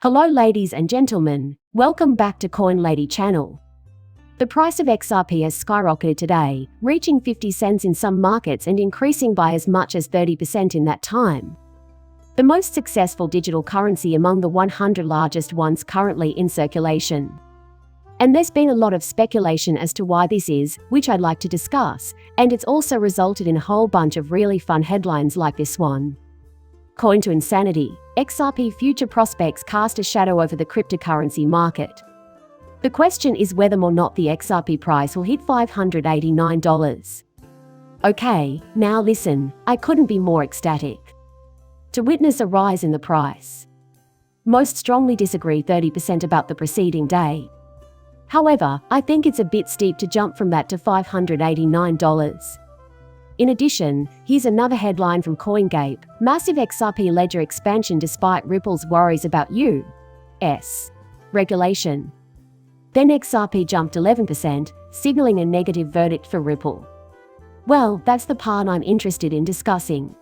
Hello ladies and gentlemen, welcome back to Coin Lady channel. The price of XRP has skyrocketed today, reaching 50 cents in some markets and increasing by as much as 30% in that time. The most successful digital currency among the 100 largest ones currently in circulation. And there's been a lot of speculation as to why this is, which I'd like to discuss, and it's also resulted in a whole bunch of really fun headlines like this one. Coin to insanity, XRP future prospects cast a shadow over the cryptocurrency market. The question is whether or not the XRP price will hit $589. Okay, now listen, I couldn't be more ecstatic to witness a rise in the price. Most strongly disagree 30% about the preceding day. However, I think it's a bit steep to jump from that to $589. In addition, here's another headline from CoinGape: massive XRP ledger expansion despite Ripple's worries about U.S. regulation. Then XRP jumped 11%, signaling a negative verdict for Ripple. Well, that's the part I'm interested in discussing.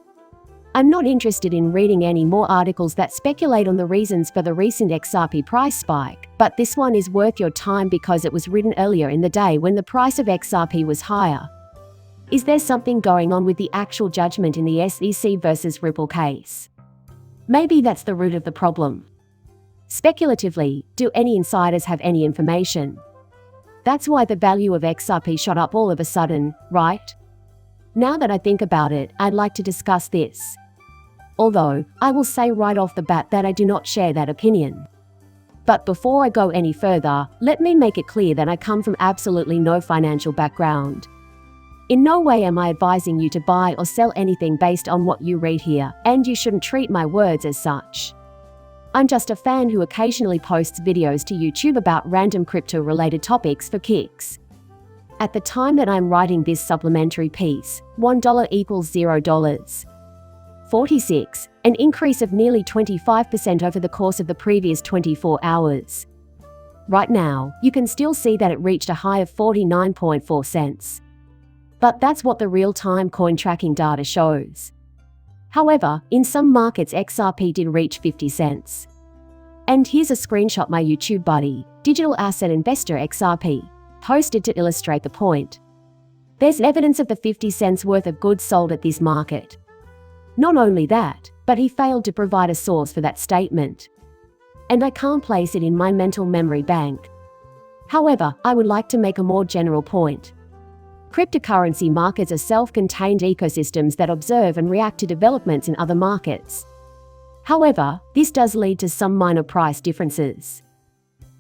I'm not interested in reading any more articles that speculate on the reasons for the recent XRP price spike, but this one is worth your time because it was written earlier in the day when the price of XRP was higher. Is there something going on with the actual judgment in the SEC versus Ripple case? Maybe that's the root of the problem. Speculatively, do any insiders have any information? That's why the value of XRP shot up all of a sudden, right? Now that I think about it, I'd like to discuss this. Although, I will say right off the bat that I do not share that opinion. But before I go any further, let me make it clear that I come from absolutely no financial background. In no way am I advising you to buy or sell anything based on what you read here, and you shouldn't treat my words as such. I'm just a fan who occasionally posts videos to YouTube about random crypto-related topics for kicks. At the time that I'm writing this supplementary piece, $1 equals $0. 46, an increase of nearly 25% over the course of the previous 24 hours. Right now, you can still see that it reached a high of 49.4 cents. But that's what the real-time coin tracking data shows. However, in some markets XRP did reach 50 cents. And here's a screenshot my YouTube buddy, Digital Asset Investor XRP, posted to illustrate the point. There's evidence of the 50 cents worth of goods sold at this market. Not only that, but he failed to provide a source for that statement. And I can't place it in my mental memory bank. However, I would like to make a more general point. Cryptocurrency markets are self-contained ecosystems that observe and react to developments in other markets. However, this does lead to some minor price differences.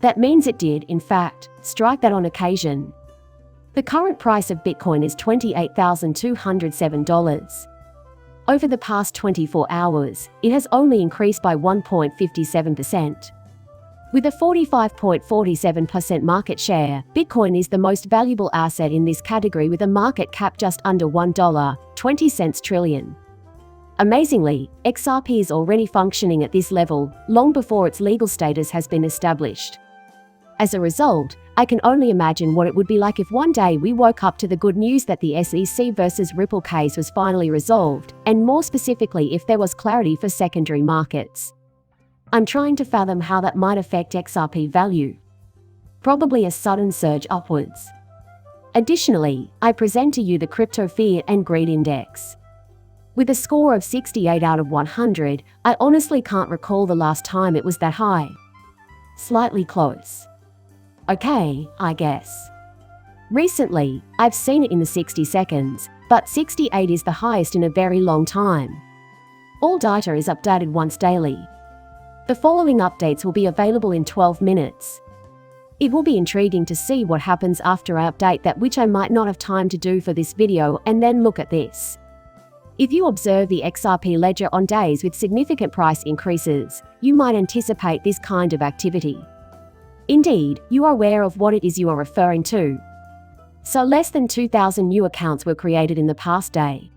That means it did, in fact, strike that on occasion. The current price of Bitcoin is $28,207. Over the past 24 hours, it has only increased by 1.57%. With a 45.47% market share, Bitcoin is the most valuable asset in this category with a market cap just under $1.20 trillion. Amazingly, XRP is already functioning at this level, long before its legal status has been established. As a result, I can only imagine what it would be like if one day we woke up to the good news that the SEC versus Ripple case was finally resolved, and more specifically if there was clarity for secondary markets. I'm trying to fathom how that might affect XRP value. Probably a sudden surge upwards. Additionally, I present to you the Crypto Fear and Greed Index. With a score of 68 out of 100, I honestly can't recall the last time it was that high. Slightly close. Okay, I guess. Recently, I've seen it in the 60 seconds, but 68 is the highest in a very long time. All data is updated once daily. The following updates will be available in 12 minutes. It will be intriguing to see what happens after I update that, which I might not have time to do for this video, and then look at this. If you observe the XRP ledger on days with significant price increases, you might anticipate this kind of activity. Indeed, you are aware of what it is you are referring to. So less than 2,000 new accounts were created in the past day.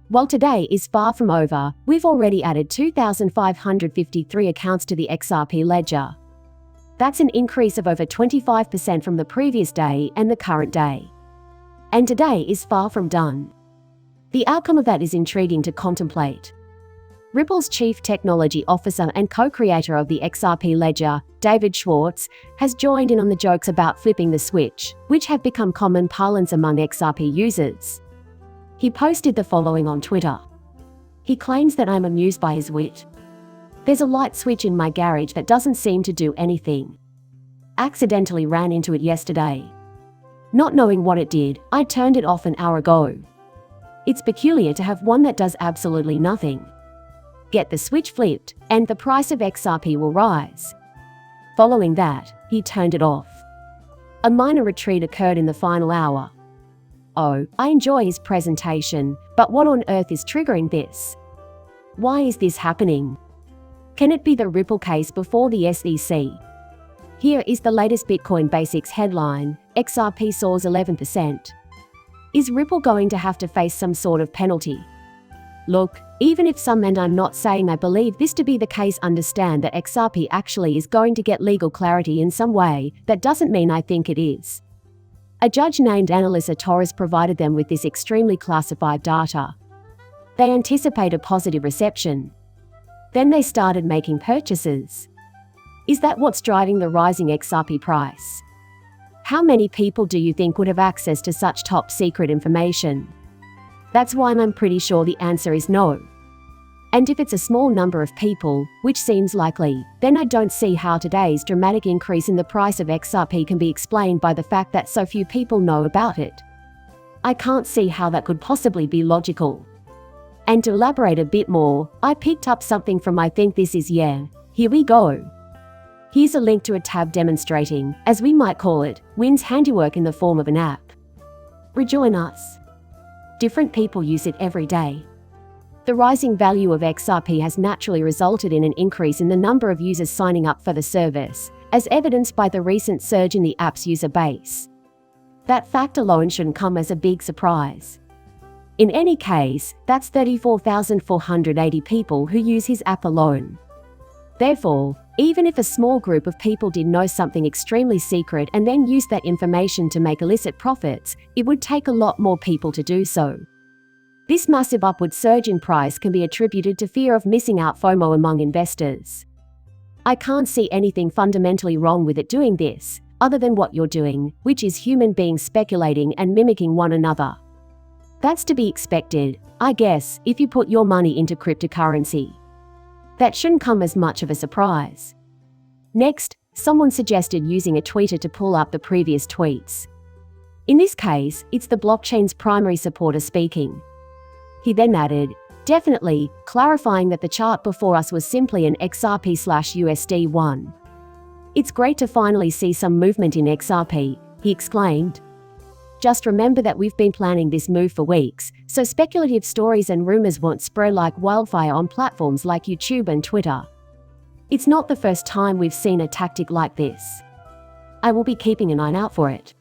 While today is far from over, we've already added 2,553 accounts to the XRP ledger. That's an increase of over 25% from the previous day and the current day. And today is far from done. The outcome of that is intriguing to contemplate. Ripple's chief technology officer and co-creator of the XRP ledger, David Schwartz, has joined in on the jokes about flipping the switch, which have become common parlance among XRP users. He posted the following on Twitter. He claims that I'm amused by his wit. There's a light switch in my garage that doesn't seem to do anything. Accidentally ran into it yesterday. Not knowing what it did, I turned it off an hour ago. It's peculiar to have one that does absolutely nothing. Get the switch flipped, and the price of XRP will rise. Following that, he turned it off. A minor retreat occurred in the final hour. Oh, I enjoy his presentation, but what on earth is triggering this? Why is this happening? Can it be the Ripple case before the SEC? Here is the latest Bitcoin Basics headline: XRP soars 11%. Is Ripple going to have to face some sort of penalty? Look, even if some, and I'm not saying I believe this to be the case, understand that XRP actually is going to get legal clarity in some way, that doesn't mean I think it is. A judge named Annalisa Torres provided them with this extremely classified data. They anticipate a positive reception. Then they started making purchases. Is that what's driving the rising XRP price? How many people do you think would have access to such top secret information? That's why I'm pretty sure the answer is no. And if it's a small number of people, which seems likely, then I don't see how today's dramatic increase in the price of XRP can be explained by the fact that so few people know about it. I can't see how that could possibly be logical. And to elaborate a bit more, I picked up something from I think this is here we go. Here's a link to a tab demonstrating, as we might call it, Wynn's handiwork in the form of an app. Rejoin us. Different people use it every day. The rising value of XRP has naturally resulted in an increase in the number of users signing up for the service, as evidenced by the recent surge in the app's user base. That fact alone shouldn't come as a big surprise. In any case, that's 34,480 people who use his app alone. Therefore, even if a small group of people did know something extremely secret and then use that information to make illicit profits, it would take a lot more people to do so. This massive upward surge in price can be attributed to fear of missing out FOMO among investors. I can't see anything fundamentally wrong with it doing this, other than what you're doing, which is human beings speculating and mimicking one another. That's to be expected, I guess, if you put your money into cryptocurrency. That shouldn't come as much of a surprise. Next, someone suggested using a tweeter to pull up the previous tweets. In this case, it's the blockchain's primary supporter speaking. He then added, definitely, clarifying that the chart before us was simply an XRP/USD1. It's great to finally see some movement in XRP, he exclaimed. Just remember that we've been planning this move for weeks, so speculative stories and rumors won't spread like wildfire on platforms like YouTube and Twitter. It's not the first time we've seen a tactic like this. I will be keeping an eye out for it.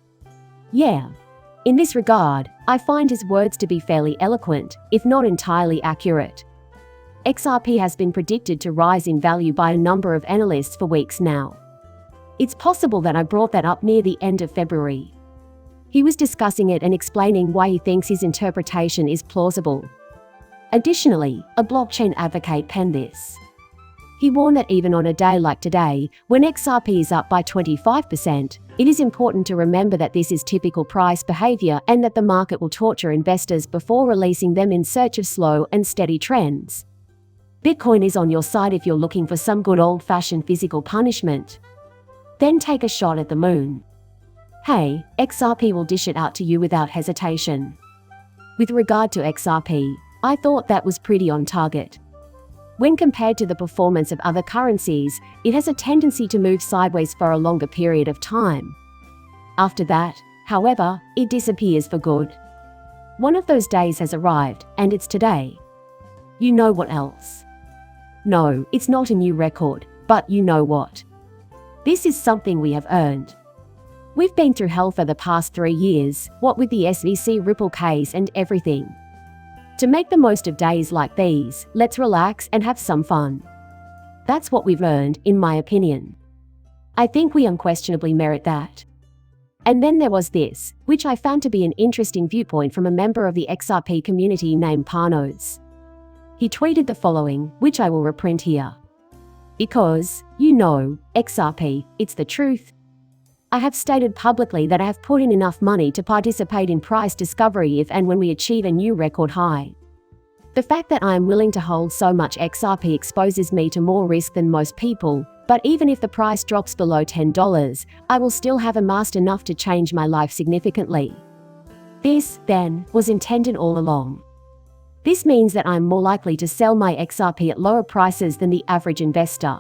Yeah. In this regard, I find his words to be fairly eloquent, if not entirely accurate. XRP has been predicted to rise in value by a number of analysts for weeks now. It's possible that I brought that up near the end of February. He was discussing it and explaining why he thinks his interpretation is plausible. Additionally, a blockchain advocate penned this. He warned that even on a day like today, when XRP is up by 25%, it is important to remember that this is typical price behavior and that the market will torture investors before releasing them in search of slow and steady trends. Bitcoin is on your side if you're looking for some good old-fashioned physical punishment. Then take a shot at the moon. Hey, XRP will dish it out to you without hesitation. With regard to XRP, I thought that was pretty on target. When compared to the performance of other currencies, it has a tendency to move sideways for a longer period of time. After that, however, it disappears for good. One of those days has arrived, and it's today. You know what else? No, it's not a new record, but you know what? This is something we have earned. We've been through hell for the past 3 years, what with the SEC Ripple case and everything. To make the most of days like these, let's relax and have some fun. That's what we've earned, in my opinion. I think we unquestionably merit that. And then there was this, which I found to be an interesting viewpoint from a member of the XRP community named Panos. he tweeted the following, which I will reprint here. Because, you know, XRP, it's the truth. I have stated publicly that I have put in enough money to participate in price discovery if and when we achieve a new record high. The fact that I am willing to hold so much XRP exposes me to more risk than most people, but even if the price drops below $10, I will still have amassed enough to change my life significantly. This, then, was intended all along. This means that I am more likely to sell my XRP at lower prices than the average investor.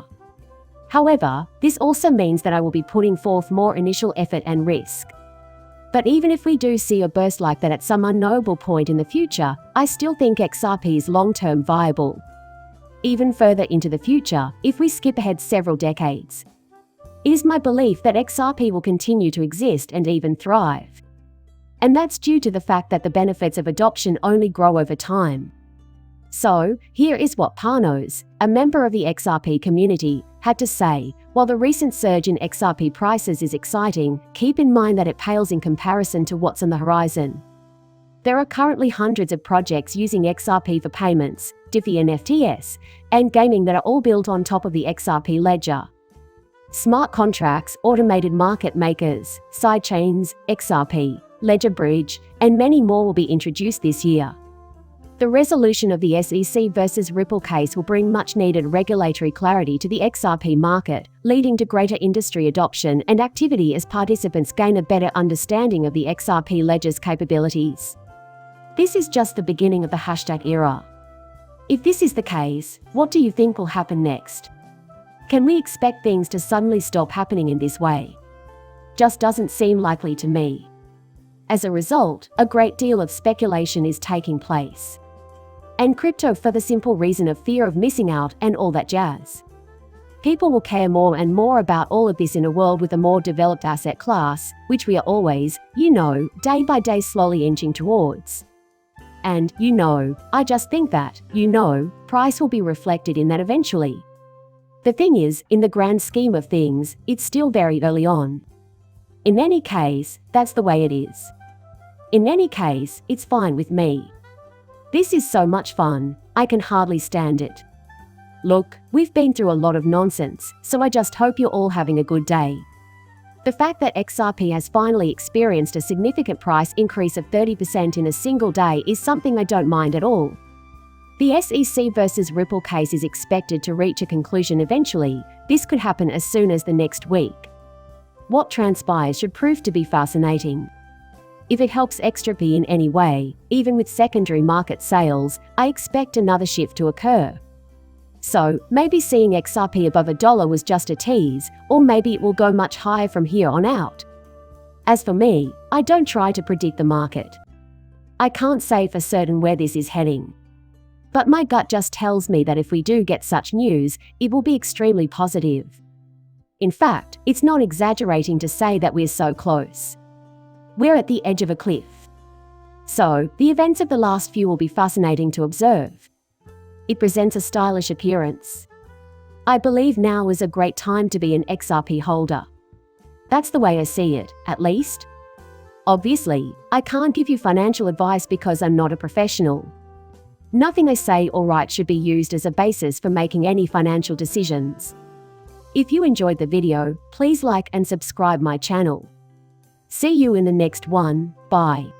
However, this also means that I will be putting forth more initial effort and risk. But even if we do see a burst like that at some unknowable point in the future, I still think XRP is long-term viable. Even further into the future, if we skip ahead several decades. It is my belief that XRP will continue to exist and even thrive. And that's due to the fact that the benefits of adoption only grow over time. So, here is what Panos, a member of the XRP community, had to say. While the recent surge in XRP prices is exciting, keep in mind that it pales in comparison to what's on the horizon. There are currently hundreds of projects using XRP for payments, DeFi NFTs, and gaming that are all built on top of the XRP ledger. Smart contracts, automated market makers, sidechains, XRP, Ledger Bridge, and many more will be introduced this year. The resolution of the SEC versus Ripple case will bring much-needed regulatory clarity to the XRP market, leading to greater industry adoption and activity as participants gain a better understanding of the XRP ledger's capabilities. This is just the beginning of the hashtag era. If this is the case, what do you think will happen next? Can we expect things to suddenly stop happening in this way? Just doesn't seem likely to me. As a result, a great deal of speculation is taking place. And crypto for the simple reason of fear of missing out and all that jazz. People will care more and more about all of this in a world with a more developed asset class, which we are always, day by day slowly inching towards. And, I just think that, price will be reflected in that eventually. The thing is, in the grand scheme of things, it's still very early on. In any case, that's the way it is. In any case, it's fine with me. This is so much fun, I can hardly stand it. Look, we've been through a lot of nonsense, so I just hope you're all having a good day. The fact that XRP has finally experienced a significant price increase of 30% in a single day is something I don't mind at all. The SEC versus Ripple case is expected to reach a conclusion eventually. This could happen as soon as the next week. What transpires should prove to be fascinating. If it helps XRP in any way, even with secondary market sales, I expect another shift to occur. So, maybe seeing XRP above $1 was just a tease, or maybe it will go much higher from here on out. As for me, I don't try to predict the market. I can't say for certain where this is heading. But my gut just tells me that if we do get such news, it will be extremely positive. In fact, it's not exaggerating to say that we're so close. We're at the edge of a cliff. So, the events of the last few will be fascinating to observe. It presents a stylish appearance. I believe now is a great time to be an XRP holder. That's the way I see it, at least. Obviously, I can't give you financial advice because I'm not a professional. Nothing I say or write should be used as a basis for making any financial decisions. If you enjoyed the video, please like and subscribe my channel. See you in the next one, bye.